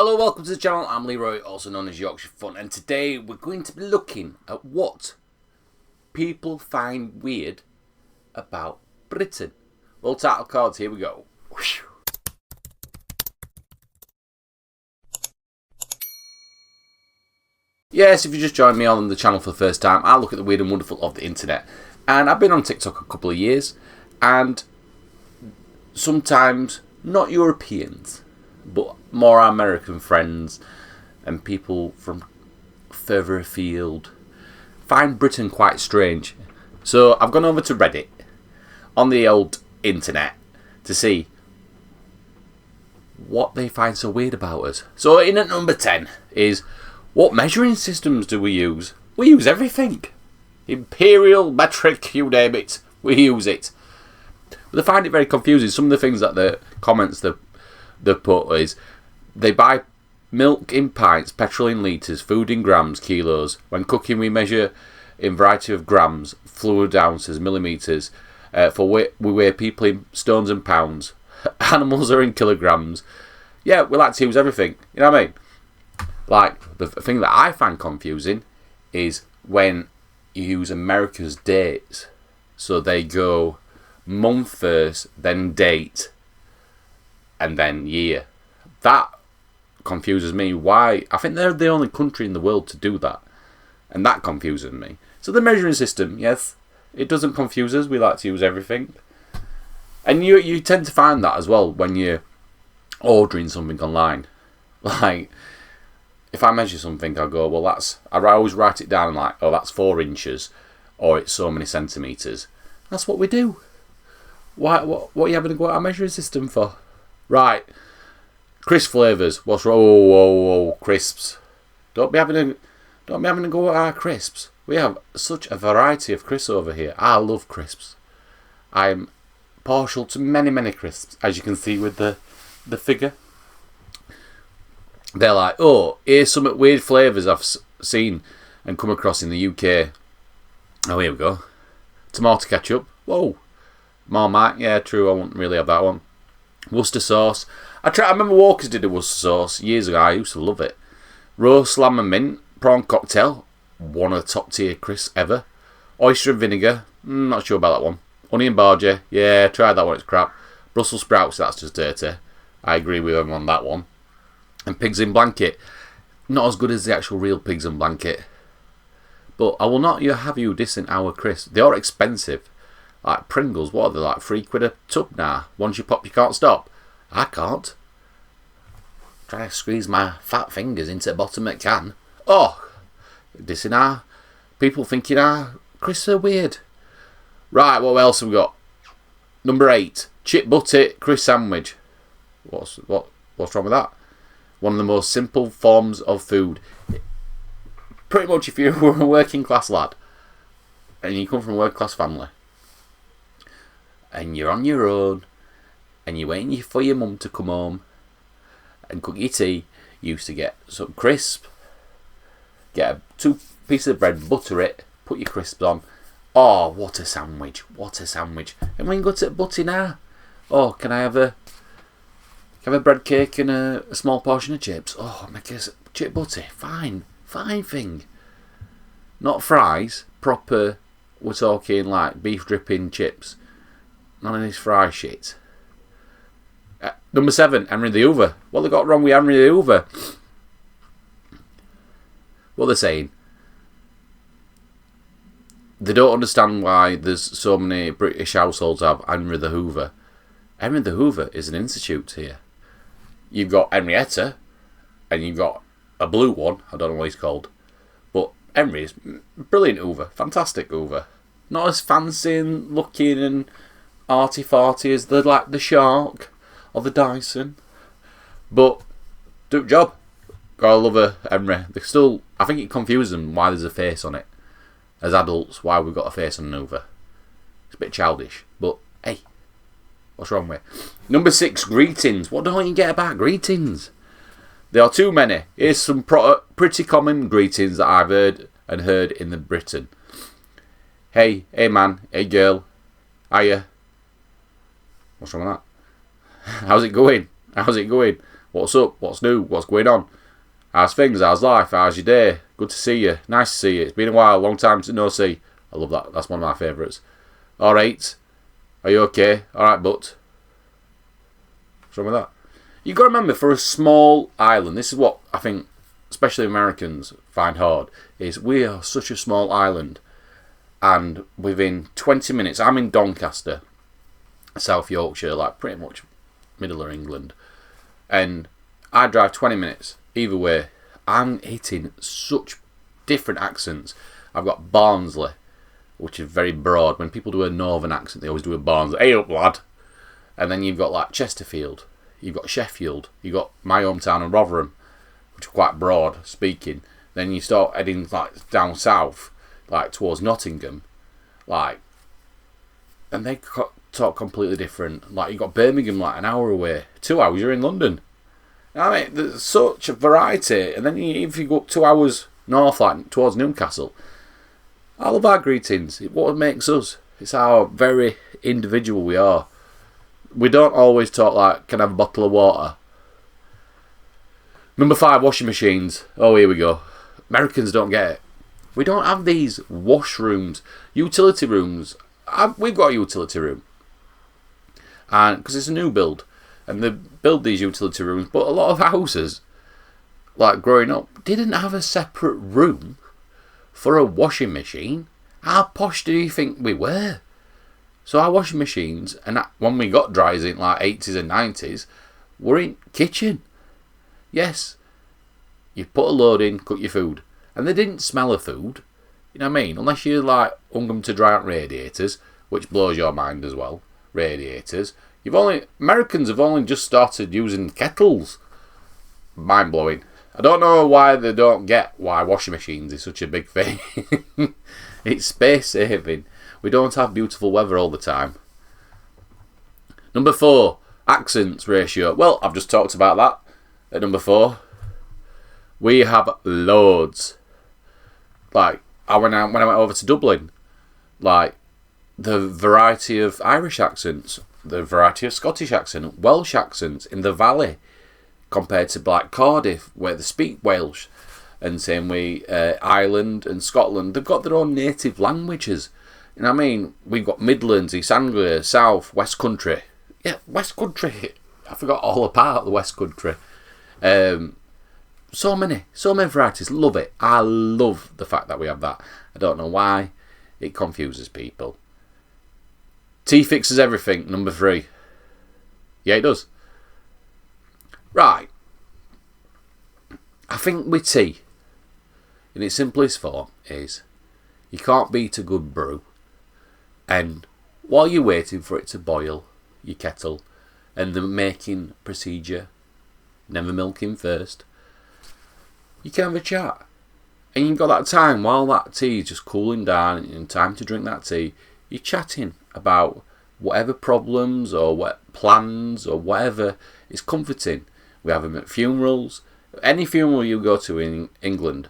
Hello, welcome to the channel. I'm Leroy, also known as Yorkshire Fun, and today we're going to be looking at what people find weird about Britain. Roll title cards, here we go. Yes, if you just joined me on the channel for the first time, I look at the weird and wonderful of the internet. And I've been on TikTok a couple of years, and sometimes not Europeans, but more American friends and people from further afield find Britain quite strange. So I've gone over to Reddit on the old internet to see what they find so weird about us. So in at number 10 is, what measuring systems do we use? We use everything. Imperial, metric, you name it, we use it. But they find it very confusing. Some of the things that the comments they put is, they buy milk in pints, petrol in litres, food in grams, kilos. When cooking we measure in variety of grams, fluid ounces, millimetres. For weight, we weigh people in stones and pounds. Animals are in kilograms. Yeah, we like to use everything. You know what I mean? Like, the thing that I find confusing is when you use America's dates. So they go month first, then date, and then year. That confuses me. Why? I think they're the only country in the world to do that, and that confuses me. So the measuring system, yes, it doesn't confuse us. We like to use everything, and you tend to find that as well when you're ordering something online. Like, if I measure something, I'll go, well, I always write it down like, oh, that's 4 inches, or it's so many centimetres. That's what we do. Why? What are you having to go out a measuring system for? Right, crisp flavours. What's wrong? Whoa, crisps. Don't be having to go at our crisps. We have such a variety of crisps over here. I love crisps. I'm partial to many crisps, as you can see with the figure. They're like, oh, here's some weird flavours I've seen and come across in the UK. Oh, here we go. Tomato ketchup. Whoa. Marmite. Yeah, true. I wouldn't really have that one. Worcester sauce. I remember Walker's did a Worcester sauce years ago. I used to love it. Roast lamb and mint. Prawn cocktail. One of the top tier crisps ever. Oyster and vinegar. Not sure about that one. Onion barger. Yeah, tried that one. It's crap. Brussels sprouts. That's just dirty. I agree with him on that one. And pigs in blanket. Not as good as the actual real pigs in blanket. But I will not have you dissing our crisps. They are expensive. Like Pringles, what are they, like £3 a tub now? Once you pop, you can't stop. I can't. Try to squeeze my fat fingers into the bottom of the can. Oh, dissing our people thinking our crisps are weird. Right, what else have we got? Number 8, chip butter crisp sandwich. What's wrong with that? One of the most simple forms of food. Pretty much, if you're a working class lad and you come from a working class family, and you're on your own, and you're waiting for your mum to come home and cook your tea, you used to get some crisp, get 2 pieces of bread, butter it, put your crisps on. Oh, what a sandwich, what a sandwich. And when you go to butty now, oh, can I have a bread cake and a small portion of chips? Oh, make a chip butty, fine thing. Not fries, proper, we're talking like beef dripping chips. None of this fry shit. Number 7, Henry the Hoover. What they got wrong with Henry the Hoover? What they're saying, they don't understand why there's so many British households have Henry the Hoover. Henry the Hoover is an institute here. You've got Henrietta, and you've got a blue one. I don't know what he's called, but Henry is brilliant Hoover, fantastic Hoover. Not as fancy and looking and arty-farty as the Shark or the Dyson, but do the job. Gotta love a Henry. They still, I think it confuses them why there's a face on it. As adults, why we've got a face on an Hoover. It's a bit childish, but hey, what's wrong with it? Number 6, greetings. What don't you get about greetings? There are too many. Here's some pretty common greetings that I've heard in the Britain. Hey man, hey girl, hiya. What's wrong with that? How's it going? What's up? What's new? What's going on? How's things? How's life? How's your day? Good to see you. Nice to see you. It's been a while. Long time to no see. I love that. That's one of my favourites. Alright. Are you okay? Alright, but. What's wrong with that? You've got to remember, for a small island, this is what I think, especially Americans, find hard, is we are such a small island. And within 20 minutes, I'm in Doncaster, South Yorkshire, like pretty much middle of England. And I drive 20 minutes either way. I'm hitting such different accents. I've got Barnsley, which is very broad. When people do a northern accent, they always do a Barnsley. Hey up, lad. And then you've got like Chesterfield. You've got Sheffield. You've got my hometown of Rotherham, which are quite broad speaking. Then you start heading like down south, like towards Nottingham, like, and they talk completely different. Like you got Birmingham, like an hour away. 2 hours, you're in London. I mean, there's such a variety. And then if you go up 2 hours north, like towards Newcastle, I love our greetings. What makes us? It's how very individual we are. We don't always talk like, can I have a bottle of water? Number 5, washing machines. Oh, here we go. Americans don't get it. We don't have these washrooms, utility rooms. We've got a utility room, and because it's a new build, and they build these utility rooms. But a lot of houses, like growing up, didn't have a separate room for a washing machine. How posh do you think we were? So our washing machines, and when we got dryers in like 80s and 90s, were in kitchen. Yes, you put a load in, cook your food. And they didn't smell of food. You know what I mean? Unless you like hung them to dry out radiators, which blows your mind as well. Radiators. Americans have only just started using kettles. Mind blowing. I don't know why they don't get why washing machines is such a big thing. It's space saving. We don't have beautiful weather all the time. Number 4, accents ratio. Well, I've just talked about that at number 4. We have loads. Like, when I went over to Dublin, like, the variety of Irish accents, the variety of Scottish accent, Welsh accents in the valley, compared to like Cardiff, where they speak Welsh, and same way Ireland and Scotland, they've got their own native languages. You know what I mean? We've got Midlands, East Anglia, South, West Country. Yeah, West Country. I forgot all about the West Country. So many varieties. Love it. I love the fact that we have that. I don't know why. It confuses people. Tea fixes everything. Number 3. Yeah, it does. Right. I think with tea, in its simplest form, is you can't beat a good brew. And while you're waiting for it to boil, your kettle, and the making procedure, never milking first, you can have a chat. And you've got that time while that tea is just cooling down and time to drink that tea, you're chatting about whatever problems or what plans or whatever is comforting. We have them at funerals. Any funeral you go to in England,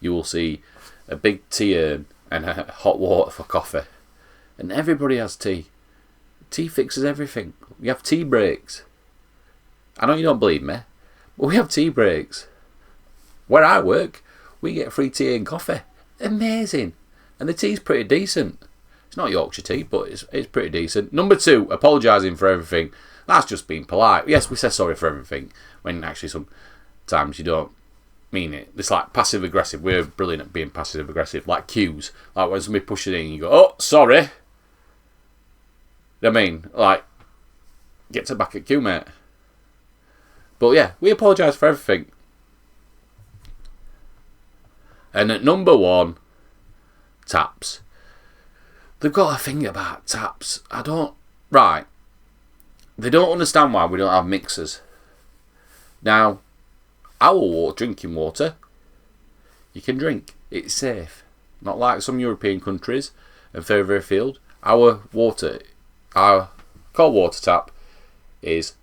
you will see a big tea urn and hot water for coffee. And everybody has tea. Tea fixes everything. We have tea breaks. I know you don't believe me, but we have tea breaks. Where I work, we get free tea and coffee. Amazing. And the tea's pretty decent. It's not Yorkshire tea, but it's pretty decent. Number 2, apologising for everything. That's just being polite. Yes, we say sorry for everything, when actually sometimes you don't mean it. It's like passive aggressive. We're brilliant at being passive aggressive, like cues. Like when somebody pushes in, you go, oh, sorry. You know what I mean? Like, get to back at cue, mate. But yeah, we apologise for everything. And at number 1, taps. They've got a thing about taps. Right. They don't understand why we don't have mixers. Now, our drinking water, you can drink. It's safe. Not like some European countries and further afield. Our water, our cold water tap is,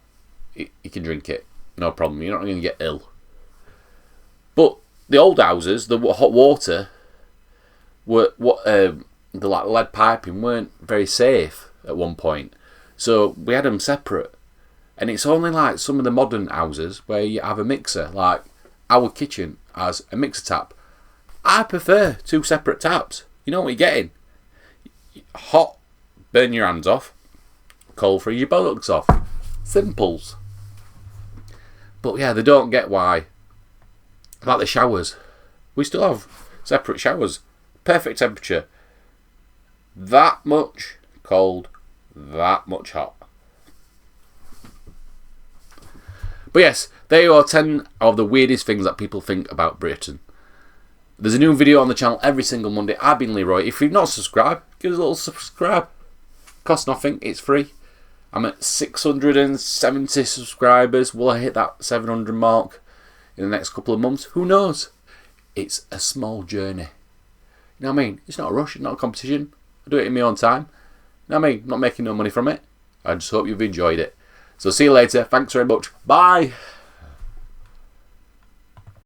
you can drink it. No problem. You're not going to get ill. But the old houses, the hot water, the like lead piping weren't very safe at one point. So we had them separate. And it's only like some of the modern houses where you have a mixer, like our kitchen has a mixer tap. I prefer 2 separate taps. You know what you're getting? Hot, burn your hands off. Cold, freeze your bollocks off. Simples. But yeah, they don't get why. Like the showers. We still have separate showers. Perfect temperature. That much cold, that much hot. But yes, there are 10 of the weirdest things that people think about Britain. There's a new video on the channel every single Monday. I've been Leroy. If you've not subscribed, give us a little subscribe. Costs nothing, it's free. I'm at 670 subscribers. Will I hit that 700 mark in the next couple of months? Who knows? It's a small journey. You know what I mean? It's not a rush, it's not a competition. I do it in my own time. You know what I mean? Not making no money from it. I just hope you've enjoyed it. So see you later. Thanks very much. Bye.